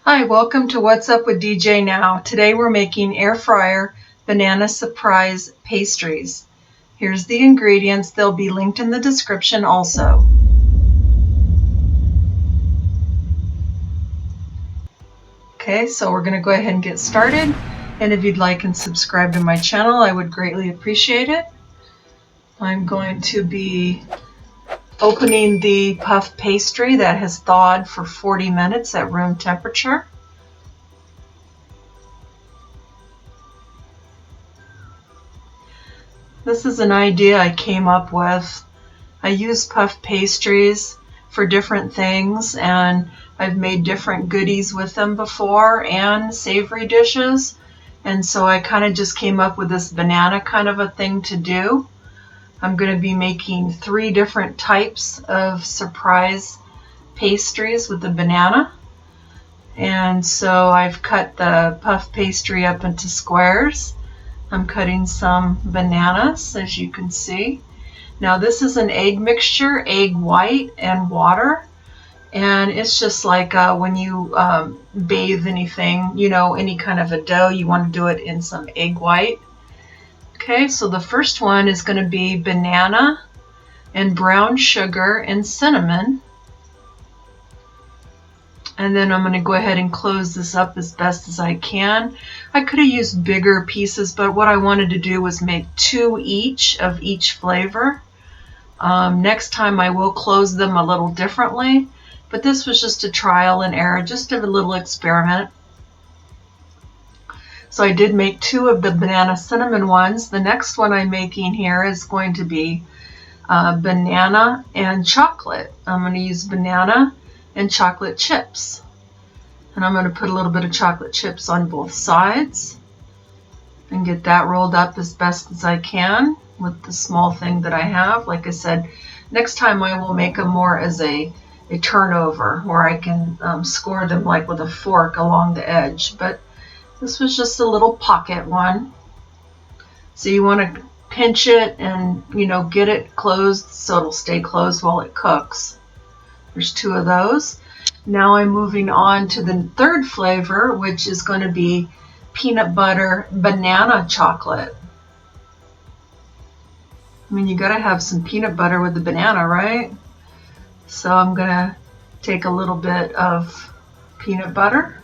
Hi, welcome to What's Up with DJ Now. Today we're making air fryer banana surprise pastries. Here's the ingredients. They'll be linked in the description also. Okay, so we're going to go ahead and get started. And if you'd like and subscribe to my channel, I would greatly appreciate it. I'm going to be opening the puff pastry that has thawed for 40 minutes at room temperature. This is an idea I came up with. I use puff pastries for different things, and I've made different goodies with them before and savory dishes, and so I kind of just came up with this banana kind of a thing to do. I'm going to be making 3 different types of surprise pastries with the banana. And so I've cut the puff pastry up into squares. I'm cutting some bananas, as you can see. Now this is an egg mixture, egg white and water. And it's just like when you bathe anything, you know, any kind of a dough, you want to do it in some egg white. Okay, so the first one is going to be banana and brown sugar and cinnamon. And then I'm going to go ahead and close this up as best as I can. I could have used bigger pieces, but what I wanted to do was make 2 each of each flavor. Next time I will close them a little differently, but this was just a trial and error, just a little experiment. So I did make 2 of the banana cinnamon ones. The next one I'm making here is going to be banana and chocolate. I'm going to use banana and chocolate chips. And I'm going to put a little bit of chocolate chips on both sides and get that rolled up as best as I can with the small thing that I have. Like I said, next time I will make them more as a turnover where I can score them like with a fork along the edge. But this was just a little pocket one. So you want to pinch it and, you know, get it closed so it'll stay closed while it cooks. There's 2 of those. Now I'm moving on to the third flavor, which is going to be peanut butter banana chocolate. I mean, you got to have some peanut butter with the banana, right? So I'm going to take a little bit of peanut butter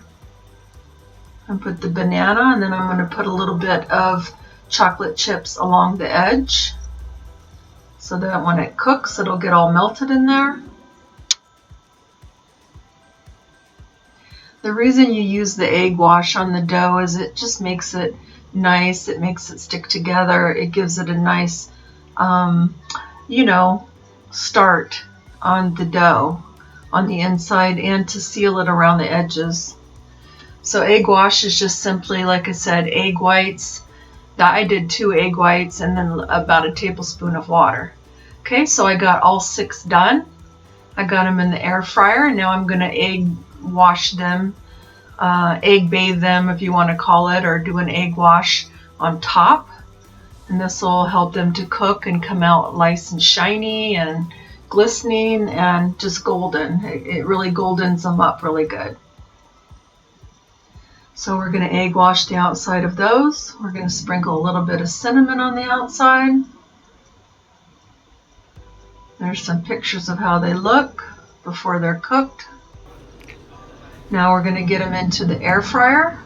and put the banana, and then I'm going to put a little bit of chocolate chips along the edge so that when it cooks, it'll get all melted in there. The reason you use the egg wash on the dough is it just makes it nice. It makes it stick together. It gives it a nice, you know, start on the dough on the inside and to seal it around the edges. So egg wash is just simply, like I said, egg whites. I did 2 egg whites and then about a tablespoon of water. Okay, so I got all 6 done. I got them in the air fryer, and now I'm going to egg wash them, egg bathe them if you want to call it, or do an egg wash on top. And this will help them to cook and come out nice and shiny and glistening and just golden. It really goldens them up really good. So we're going to egg wash the outside of those. We're going to sprinkle a little bit of cinnamon on the outside. There's some pictures of how they look before they're cooked. Now we're going to get them into the air fryer.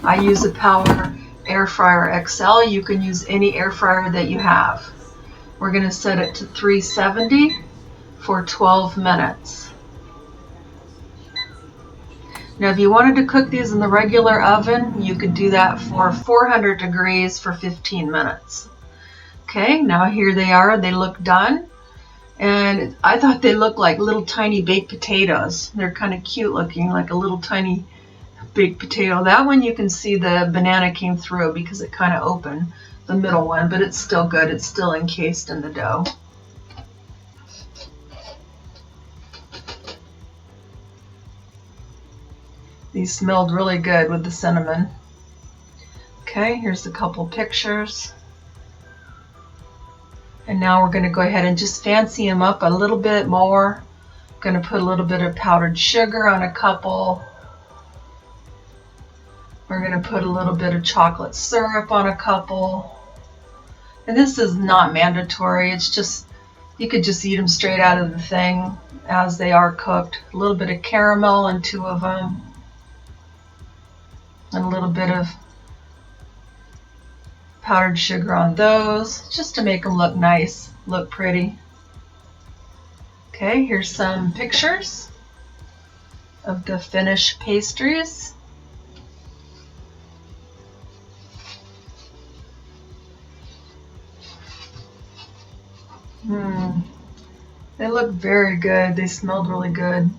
I use a Power Air Fryer XL. You can use any air fryer that you have. We're going to set it to 370 for 12 minutes. Now if you wanted to cook these in the regular oven, you could do that for 400 degrees for 15 minutes. Okay, now here they are. They look done. And I thought they looked like little tiny baked potatoes. They're kind of cute looking, like a little tiny baked potato. That one you can see the banana came through because it kind of opened, the middle one, but it's still good. It's still encased in the dough. These smelled really good with the cinnamon. Okay, here's a couple pictures. And now we're going to go ahead and just fancy them up a little bit more. I'm going to put a little bit of powdered sugar on a couple. We're going to put a little bit of chocolate syrup on a couple. And this is not mandatory. It's just, you could just eat them straight out of the thing as they are cooked. A little bit of caramel on 2 of them. And a little bit of powdered sugar on those, just to make them look nice, look pretty. Okay, here's some pictures of the finished pastries. They look very good. They smelled really good.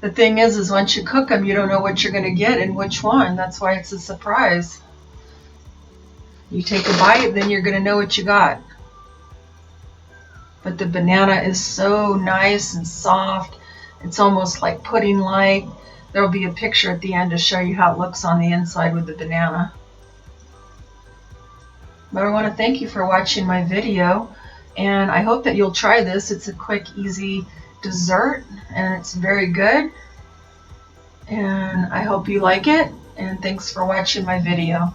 The thing is once you cook them, you don't know what you're going to get and which one. That's why it's a surprise. You take a bite, then you're going to know what you got. But the banana is so nice and soft. It's almost like pudding-like. There will be a picture at the end to show you how it looks on the inside with the banana. But I want to thank you for watching my video. And I hope that you'll try this. It's a quick, easy dessert, and it's very good. And I hope you like it. And thanks for watching my video.